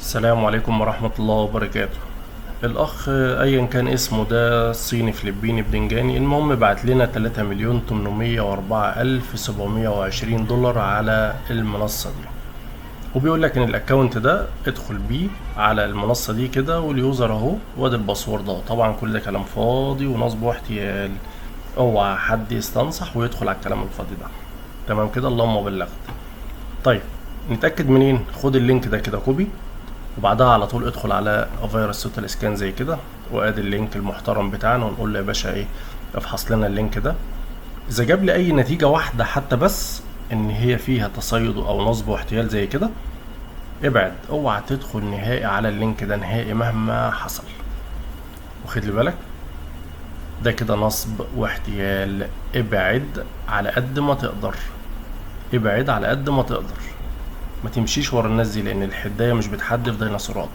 السلام عليكم ورحمة الله وبركاته. الأخ أيا كان اسمه ده صيني فلبيني بدنجاني، المهم بعت لنا 3,804,720 دولار على المنصة دي، وبيقول لك إن الأكونت ده ادخل بيه على المنصة دي كده، واليوزر أهو وادي الباسورد أهو. طبعا كل ده كلام فاضي ونصب واحتيال، اوعى حد يستنصح ويدخل على الكلام الفاضي ده. تمام كده، اللهم بلغت. طيب نتأكد منين؟ خد اللينك ده كده كوبي، وبعدها على طول ادخل على فيروس توتال سكان زي كده، وادي اللينك المحترم بتاعنا، ونقول له يا باشا ايه، افحص لنا اللينك ده. اذا جاب لي اي نتيجة واحدة حتى بس ان هي فيها تصيد او نصب واحتيال زي كده، ابعد، اوعى تدخل نهائي على اللينك ده نهائي مهما حصل. واخد لي بالك؟ ده كده نصب واحتيال، ابعد على قد ما تقدر، ابعد على قد ما تقدر. ما تمشيش ورا الناس دي، لان الحداية مش بتحدف ديناصورات.